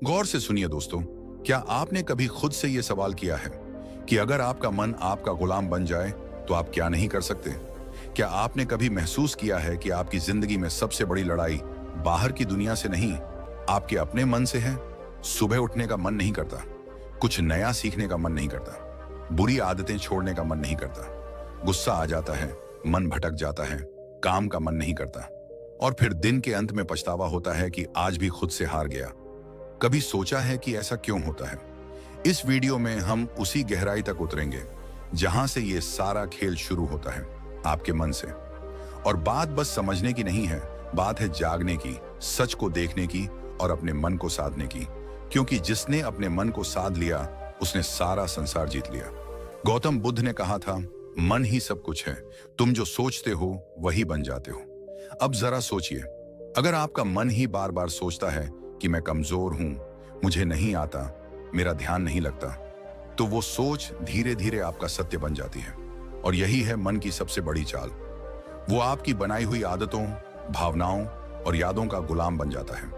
गौर से सुनिए दोस्तों, क्या आपने कभी खुद से यह सवाल किया है कि अगर आपका मन आपका गुलाम बन जाए तो आप क्या नहीं कर सकते? क्या आपने कभी महसूस किया है कि आपकी जिंदगी में सबसे बड़ी लड़ाई बाहर की दुनिया से नहीं, आपके अपने मन से है? सुबह उठने का मन नहीं करता, कुछ नया सीखने का मन नहीं करता, बुरी आदतें छोड़ने का मन नहीं करता, गुस्सा आ जाता है, मन भटक जाता है, काम का मन नहीं करता, और फिर दिन के अंत में पछतावा होता है कि आज भी खुद से हार गया। कभी सोचा है कि ऐसा क्यों होता है? इस वीडियो में हम उसी गहराई तक उतरेंगे जहां से ये सारा खेल शुरू होता है, आपके मन से। और बात बस समझने की नहीं है, बात है जागने की, सच को देखने की और अपने मन को साधने की। क्योंकि जिसने अपने मन को साध लिया उसने सारा संसार जीत लिया। गौतम बुद्ध ने कहा था, मन ही सब कुछ है, तुम जो सोचते हो वही बन जाते हो। अब जरा सोचिए, अगर आपका मन ही बार बार सोचता है कि मैं कमजोर हूं, मुझे नहीं आता, मेरा ध्यान नहीं लगता, तो वो सोच धीरे धीरे आपका सत्य बन जाती है। और यही है मन की सबसे बड़ी चाल। वो आपकी बनाई हुई आदतों, भावनाओं और यादों का गुलाम बन जाता है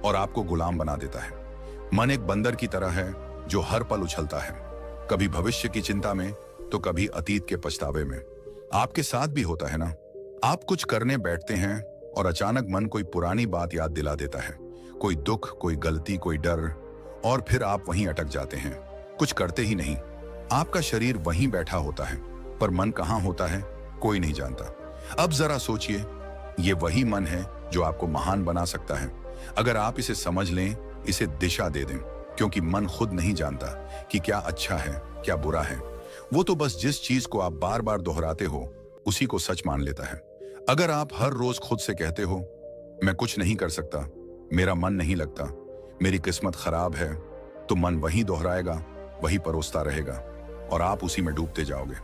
और आपको गुलाम बना देता है। मन एक बंदर की तरह है जो हर पल उछलता है, कभी भविष्य की चिंता में तो कभी अतीत के पछतावे में। आपके साथ भी होता है ना? आप कुछ करने बैठते हैं और अचानक मन कोई पुरानी बात याद दिला देता है, कोई दुख, कोई गलती, कोई डर, और फिर आप वहीं अटक जाते हैं, कुछ करते ही नहीं। आपका शरीर वहीं बैठा होता है पर मन कहां होता है कोई नहीं जानता। अब जरा सोचिए, ये वही मन है जो आपको महान बना सकता है अगर आप इसे समझ लें, इसे दिशा दे दें। क्योंकि मन खुद नहीं जानता कि क्या अच्छा है, क्या बुरा है। वो तो बस जिस चीज को आप बार बार दोहराते हो उसी को सच मान लेता है। अगर आप हर रोज खुद से कहते हो, मैं कुछ नहीं कर सकता, मेरा मन नहीं लगता, मेरी किस्मत खराब है, तो मन वही दोहराएगा, वही परोसता रहेगा और आप उसी में डूबते जाओगे।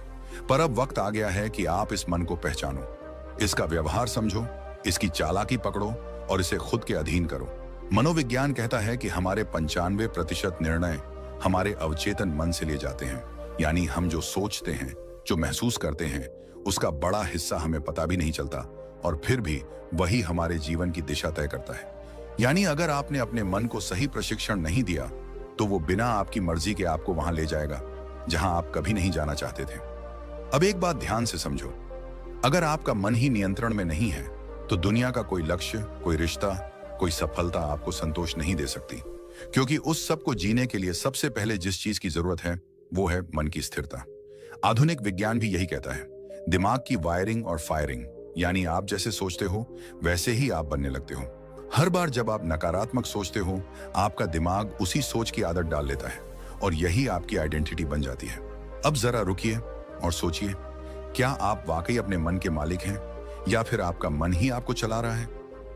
पर अब वक्त आ गया है कि आप इस मन को पहचानो, इसका व्यवहार समझो, इसकी चालाकी पकड़ो और इसे खुद के अधीन करो। मनोविज्ञान कहता है कि हमारे 95% निर्णय हमारे अवचेतन मन से लिए जाते हैं। यानी हम जो सोचते हैं, जो महसूस करते हैं, उसका बड़ा हिस्सा हमें पता भी नहीं चलता और फिर भी वही हमारे जीवन की दिशा तय करता है। यानी अगर आपने अपने मन को सही प्रशिक्षण नहीं दिया तो वो बिना आपकी मर्जी के आपको वहां ले जाएगा जहां आप कभी नहीं जाना चाहते थे। अब एक बात ध्यान से समझो, अगर आपका मन ही नियंत्रण में नहीं है तो दुनिया का कोई लक्ष्य, कोई रिश्ता, कोई सफलता आपको संतोष नहीं दे सकती। क्योंकि उस सब को जीने के लिए सबसे पहले जिस चीज की जरूरत है वो है मन की स्थिरता। आधुनिक विज्ञान भी यही कहता है, दिमाग की वायरिंग और फायरिंग, यानी आप जैसे सोचते हो वैसे ही आप बनने लगते हो। हर बार जब आप नकारात्मक सोचते हो, आपका दिमाग उसी सोच की आदत डाल लेता है और यही आपकी आइडेंटिटी बन जाती है। अब जरा रुकिए और सोचिए, क्या आप वाकई अपने मन के मालिक हैं या फिर आपका मन ही आपको चला रहा है?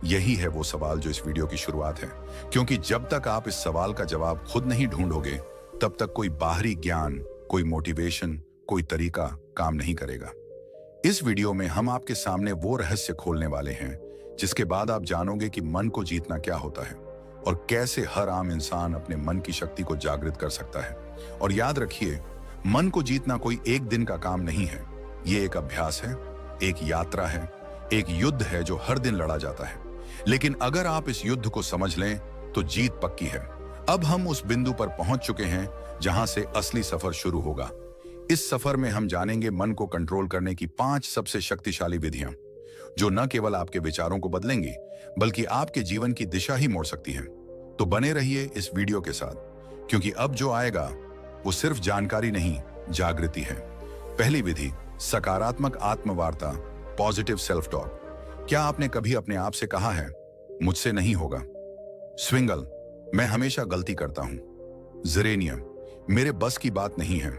यही है वो सवाल जो इस वीडियो की शुरुआत है। क्योंकि जब तक आप इस सवाल का जवाब खुद नहीं ढूंढोगे तब तक कोई बाहरी ज्ञान, कोई मोटिवेशन, कोई तरीका काम नहीं करेगा। इस वीडियो में हम आपके सामने वो रहस्य खोलने वाले हैं जिसके बाद आप जानोगे कि मन को जीतना क्या होता है और कैसे हर आम इंसान अपने मन की शक्ति को जागृत कर सकता है। और याद रखिए, मन को जीतना कोई एक दिन का काम नहीं है, ये एक अभ्यास है, एक यात्रा है, एक युद्ध है जो हर दिन लड़ा जाता है। लेकिन अगर आप इस युद्ध को समझ लें तो जीत पक्की है। अब हम उस बिंदु पर पहुंच चुके हैं जहां से असली सफर शुरू होगा। इस सफर में हम जानेंगे मन को कंट्रोल करने की 5 सबसे शक्तिशाली विधियां जो न केवल आपके विचारों को बदलेंगी बल्कि आपके जीवन की दिशा ही मोड़ सकती हैं। तो बने रहिए इस वीडियो के साथ, क्योंकि अब जो आएगा वो सिर्फ जानकारी नहीं, जागृति है। पहली विधि, सकारात्मक आत्मवार्ता, पॉजिटिव सेल्फ टॉक। क्या आपने कभी अपने आप से कहा है, मुझसे नहीं होगा? स्विंगल, मैं हमेशा गलती करता हूं। जेरेनियम, मेरे बस की बात नहीं है।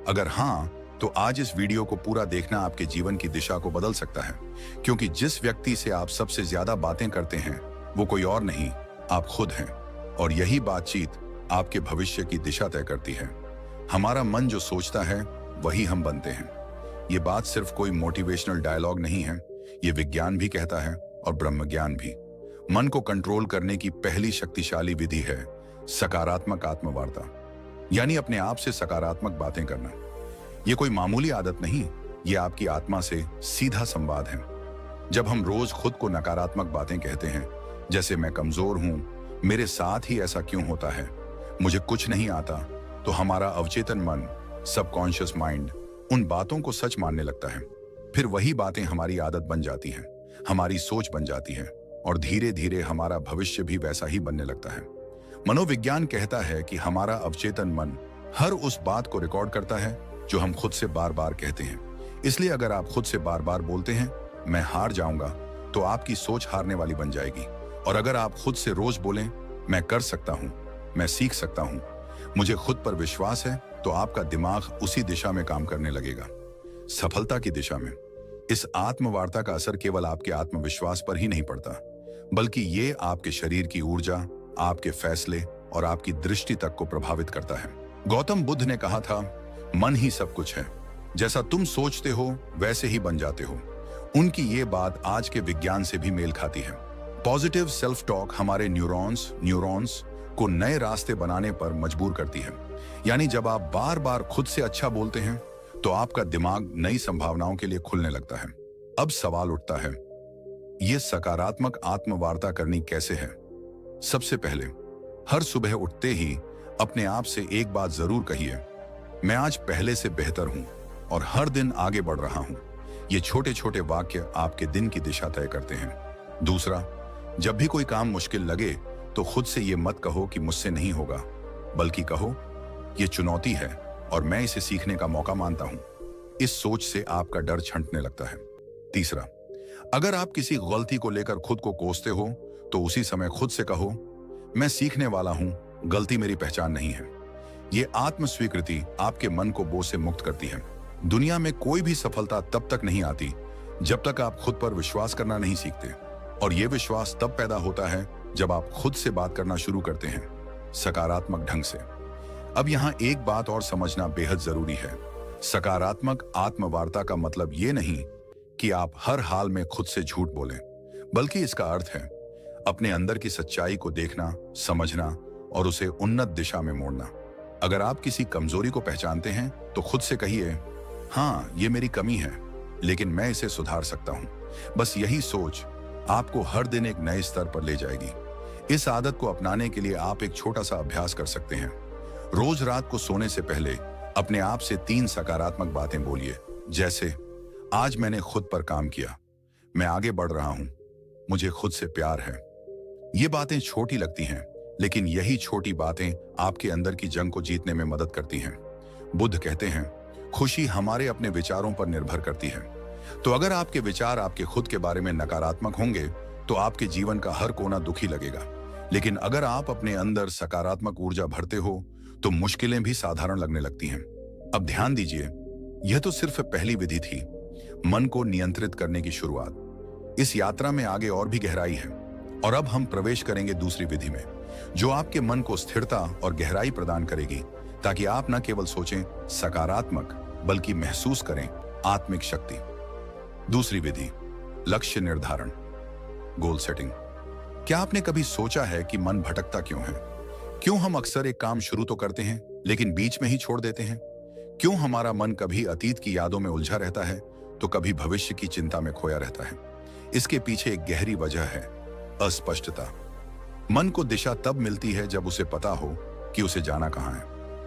अगर हां, तो आज इस वीडियो को पूरा देखना आपके जीवन की दिशा को बदल सकता है। क्योंकि जिस व्यक्ति से आप सबसे ज्यादा बातें करते हैं वो कोई और नहीं, आप खुद हैं। और यही बातचीत आपके भविष्य की दिशा तय करती है। हमारा मन जो सोचता है वही हम बनते हैं। ये बात सिर्फ कोई मोटिवेशनल डायलॉग नहीं है, ये विज्ञान भी कहता है और ब्रह्मज्ञान भी। मन को कंट्रोल करने की पहली शक्तिशाली विधि है सकारात्मक आत्मवार्ता, यानी अपने आप से सकारात्मक बातें करना। ये कोई मामूली आदत नहीं, ये आपकी आत्मा से सीधा संवाद है। जब हम रोज खुद को नकारात्मक बातें कहते हैं, जैसे मैं कमजोर हूं, मेरे साथ ही ऐसा क्यों होता है, मुझे कुछ नहीं आता, तो हमारा अवचेतन मन, सबकॉन्शियस माइंड उन बातों को सच मानने लगता है। फिर वही बातें हमारी आदत बन जाती हैं, हमारी सोच बन जाती है और धीरे धीरे हमारा भविष्य भी वैसा ही बनने लगता है। मनोविज्ञान कहता है कि हमारा अवचेतन मन हर उस बात को रिकॉर्ड करता है जो हम खुद से बार बार कहते हैं। इसलिए अगर आप खुद से बार बार बोलते हैं मैं हार जाऊंगा, तो आपकी सोच हारने वाली बन जाएगी। और अगर आप खुद से रोज बोलें मैं कर सकता हूं, मैं सीख सकता हूं, मुझे खुद पर विश्वास है, तो आपका दिमाग उसी दिशा में काम करने लगेगा, सफलता की दिशा में। इस आत्मवार्ता का असर केवल आपके आत्मविश्वास पर ही नहीं पड़ता, बल्कि ये आपके शरीर की ऊर्जा, आपके फैसले और आपकी दृष्टि तक को प्रभावित करता है। गौतम बुद्ध ने कहा था, मन ही सब कुछ है, जैसा तुम सोचते हो वैसे ही बन जाते हो। उनकी ये बात आज के विज्ञान से भी मेल खाती है। पॉजिटिव सेल्फ टॉक हमारे न्यूरॉन्स को नए रास्ते बनाने पर मजबूर करती है। यानी जब आप बार बार खुद से अच्छा बोलते हैं तो आपका दिमाग नई संभावनाओं के लिए खुलने लगता है। अब सवाल उठता है, यह सकारात्मक आत्मवार्ता करनी कैसे है? सबसे पहले, हर सुबह उठते ही अपने आप से एक बात जरूर कहिए, मैं आज पहले से बेहतर हूं और हर दिन आगे बढ़ रहा हूं। ये छोटे छोटे वाक्य आपके दिन की दिशा तय करते हैं। दूसरा, जब भी कोई काम मुश्किल लगे तो खुद से ये मत कहो कि मुझसे नहीं होगा, बल्कि कहो ये चुनौती है और मैं इसे सीखने का मौका मानता हूं। इस सोच से आपका डर छंटने लगता है। तीसरा, अगर आप किसी गलती को लेकर खुद को कोसते हो तो उसी समय खुद से कहो, मैं सीखने वाला हूं, गलती मेरी पहचान नहीं है। ये आत्म स्वीकृति आपके मन को बोझ से मुक्त करती है। दुनिया में कोई भी सफलता तब तक नहीं आती जब तक आप खुद पर विश्वास करना नहीं सीखते, और यह विश्वास तब पैदा होता है जब आप खुद से बात करना शुरू करते हैं, सकारात्मक ढंग से। अब यहां एक बात और समझना बेहद जरूरी है। सकारात्मक आत्मवार्ता का मतलब यह नहीं कि आप हर हाल में खुद से झूठ बोलें, बल्कि इसका अर्थ है अपने अंदर की सच्चाई को देखना, समझना और उसे उन्नत दिशा में मोड़ना। अगर आप किसी कमजोरी को पहचानते हैं तो खुद से कहिए, हाँ ये मेरी कमी है, लेकिन मैं इसे सुधार सकता हूं। बस यही सोच आपको हर दिन एक नए स्तर पर ले जाएगी। इस आदत को अपनाने के लिए आप एक छोटा सा अभ्यास कर सकते हैं। रोज रात को सोने से पहले अपने आप से 3 सकारात्मक बातें बोलिए, जैसे आज मैंने खुद पर काम किया, मैं आगे बढ़ रहा हूं, मुझे खुद से प्यार है। ये बातें छोटी लगती हैं, लेकिन यही छोटी बातें आपके अंदर की जंग को जीतने में मदद करती हैं। बुद्ध कहते हैं, खुशी हमारे अपने विचारों पर निर्भर करती है। तो अगर आपके विचार आपके खुद के बारे में नकारात्मक होंगे तो आपके जीवन का हर कोना दुखी लगेगा। लेकिन अगर आप अपने अंदर सकारात्मक ऊर्जा भरते हो तो मुश्किलें भी साधारण लगने लगती हैं। अब ध्यान दीजिए, यह तो सिर्फ पहली विधि थी, मन को नियंत्रित करने की शुरुआत। इस यात्रा में आगे और भी गहराई है, और अब हम प्रवेश करेंगे दूसरी विधि में, जो आपके मन को स्थिरता और गहराई प्रदान करेगी, ताकि आप न केवल सोचें सकारात्मक, बल्कि महसूस करें आत्मिक शक्ति। दूसरी विधि, लक्ष्य निर्धारण, गोल सेटिंग। क्या आपने कभी सोचा है कि मन भटकता क्यों है? क्यों हम अक्सर एक काम शुरू तो करते हैं लेकिन बीच में ही छोड़ देते हैं? क्यों हमारा मन कभी अतीत की यादों में उलझा रहता है तो कभी भविष्य की चिंता में खोया रहता है? इसके पीछे एक गहरी वजह है, अस्पष्टता। मन को दिशा तब मिलती है जब उसे पता हो कि उसे जाना कहां है,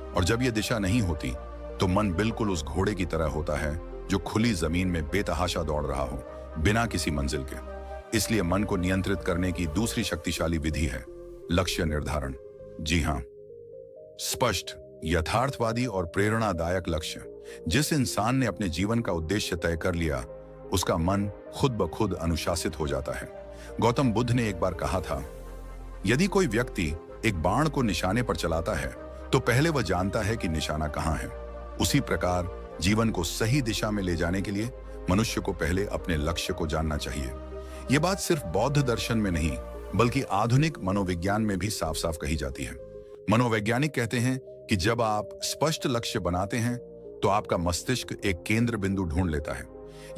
और जब यह दिशा नहीं होती तो मन बिल्कुल उस घोड़े की तरह होता है जो खुली जमीन में बेतहाशा दौड़ रहा हो, बिना किसी मंजिल के। इसलिए मन को नियंत्रित करने की दूसरी शक्तिशाली विधि है लक्ष्य निर्धारण। जी हां, स्पष्ट, यथार्थवादी और प्रेरणादायक लक्ष्य। जिस इंसान ने अपने जीवन का उद्देश्य तय कर लिया, उसका मन खुद ब खुद अनुशासित हो जाता है। गौतम बुद्ध ने एक बार कहा था, यदि कोई व्यक्ति एक बाण को निशाने पर चलाता है तो पहले वह जानता है कि निशाना कहां है। उसी प्रकार जीवन को सही दिशा में ले जाने के लिए मनुष्य को पहले अपने लक्ष्य को जानना चाहिए। यह बात सिर्फ बौद्ध दर्शन में नहीं, बल्कि आधुनिक मनोविज्ञान में भी साफ साफ कही जाती है। मनोवैज्ञानिक कहते हैं कि जब आप स्पष्ट लक्ष्य बनाते हैं तो आपका मस्तिष्क एक केंद्र बिंदु ढूंढ लेता है।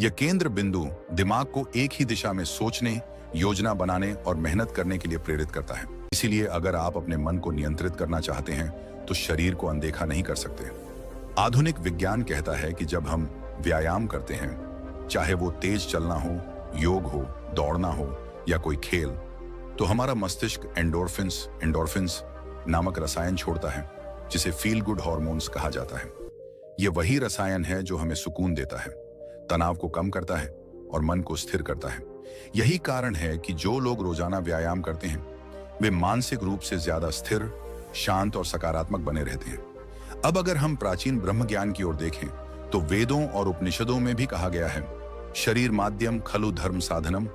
यह केंद्र बिंदु दिमाग को एक ही दिशा में सोचने, योजना बनाने और मेहनत करने के लिए प्रेरित करता है। इसीलिए अगर आप अपने मन को नियंत्रित करना चाहते हैं तो शरीर को अनदेखा नहीं कर सकते। आधुनिक विज्ञान कहता है कि जब हम व्यायाम करते हैं, चाहे वो तेज चलना हो, योग हो, दौड़ना हो या कोई खेल, तो हमारा मस्तिष्क एंडोर्फिन्स एंडोर्फिन्स नामक रसायन छोड़ता है, जिसे फील गुड हॉर्मोन्स कहा जाता है। ये वही रसायन है जो हमें सुकून देता है, तनाव को कम करता है और मन को स्थिर करता है। यही कारण है कि जो लोग रोजाना व्यायाम करते हैं वे मानसिक रूप से ज्यादा स्थिर, शांत और सकारात्मक बने रहते हैं। अब अगर हम प्राचीन ब्रह्म ज्ञान की ओर देखें तो वेदों और उपनिषदों में भी कहा गया है, शरीर माध्यम खलु धर्म साधनम,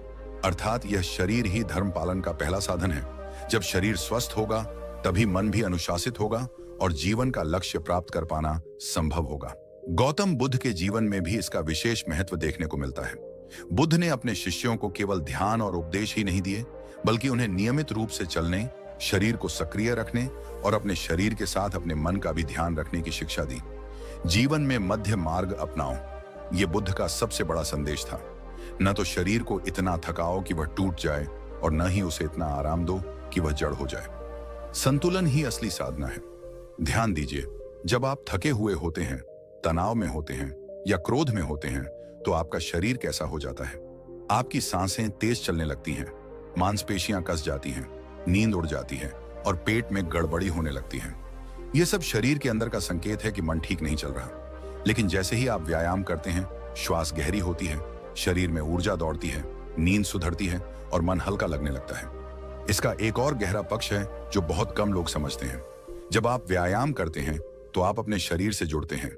अर्थात यह शरीर ही धर्म पालन का पहला साधन है। जब शरीर स्वस्थ होगा तभी मन भी अनुशासित होगा और जीवन का लक्ष्य प्राप्त कर पाना संभव होगा। गौतम बुद्ध के जीवन में भी इसका विशेष महत्व देखने को मिलता है। बुद्ध ने अपने शिष्यों को केवल ध्यान और उपदेश ही नहीं दिए, बल्कि उन्हें नियमित रूप से चलने, शरीर को सक्रिय रखने और अपने शरीर के साथ अपने मन का भी ध्यान रखने की शिक्षा दी। जीवन में मध्य मार्ग अपनाओ, ये बुद्ध का सबसे बड़ा संदेश था। न तो शरीर को इतना थकाओ कि वह टूट जाए और न ही उसे इतना आराम दो कि वह जड़ हो जाए। संतुलन ही असली साधना है। ध्यान दीजिए, जब आप थके हुए होते हैं, तनाव में होते हैं या क्रोध में होते हैं तो आपका शरीर कैसा हो जाता है? आपकी सांसें तेज चलने लगती हैं, मांसपेशियां कस जाती हैं, नींद उड़ जाती है और पेट में गड़बड़ी होने लगती है। यह सब शरीर के अंदर का संकेत है कि मन ठीक नहीं चल रहा। लेकिन जैसे ही आप व्यायाम करते हैं, श्वास गहरी होती है, शरीर में ऊर्जा दौड़ती है, नींद सुधरती है और मन हल्का लगने लगता है। इसका एक और गहरा पक्ष है जो बहुत कम लोग समझते हैं। जब आप व्यायाम करते हैं तो आप अपने शरीर से जुड़ते हैं।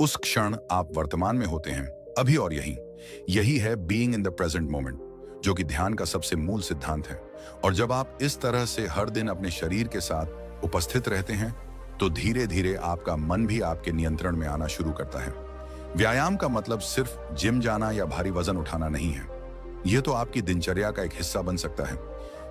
उस क्षण आप वर्तमान में होते हैं, अभी और यही है being in the present moment, जो कि ध्यान का सबसे मूल सिद्धांत है। और जब आप इस तरह से हर दिन अपने शरीर के साथ उपस्थित रहते हैं तो धीरे धीरे आपका मन भी आपके नियंत्रण में आना शुरू करता है। व्यायाम का मतलब सिर्फ जिम जाना या भारी वजन उठाना नहीं है। यह तो आपकी दिनचर्या का एक हिस्सा बन सकता है,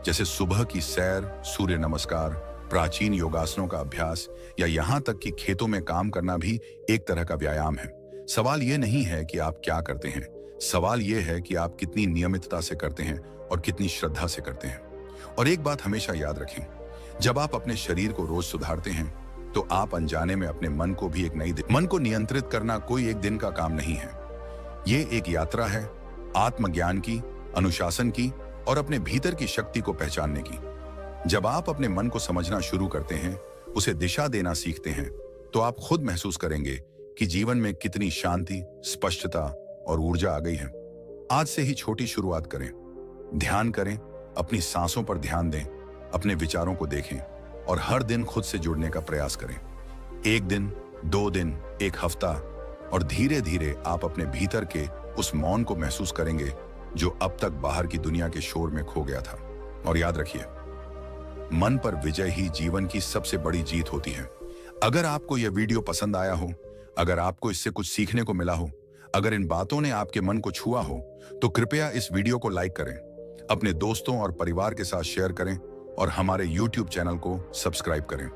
जैसे सुबह की सैर, सूर्य नमस्कार, प्राचीन योगासनों का अभ्यास या यहाँ तक कि खेतों में काम करना भी एक तरह का व्यायाम है। सवाल ये नहीं है कि आप क्या करते हैं, सवाल यह है कि आप कितनी नियमितता से करते हैं और कितनी श्रद्धा से करते हैं। और एक बात हमेशा याद रखें, जब आप अपने शरीर को रोज सुधारते हैं तो आप अनजाने में अपने मन को भी एक मन को नियंत्रित करना कोई एक दिन का काम नहीं है। ये एक यात्रा है, आत्मज्ञान की, अनुशासन की और अपने भीतर की शक्ति को पहचानने की। जब आप अपने मन को समझना शुरू करते हैं, उसे दिशा देना सीखते हैं, तो आप खुद महसूस करेंगे कि जीवन में कितनी शांति, स्पष्टता और ऊर्जा आ गई है। आज से ही छोटी शुरुआत करें, ध्यान करें, अपनी सांसों पर ध्यान दें, अपने विचारों को देखें और हर दिन खुद से जुड़ने का प्रयास करें। एक दिन, 2 दिन, 1 हफ्ता और धीरे धीरे आप अपने भीतर के उस मौन को महसूस करेंगे जो अब तक बाहर की दुनिया के शोर में खो गया था। और याद रखिए, मन पर विजय ही जीवन की सबसे बड़ी जीत होती है। अगर आपको यह वीडियो पसंद आया हो, अगर आपको इससे कुछ सीखने को मिला हो, अगर इन बातों ने आपके मन को छुआ हो, तो कृपया इस वीडियो को लाइक करें, अपने दोस्तों और परिवार के साथ शेयर करें और हमारे YouTube चैनल को सब्सक्राइब करें।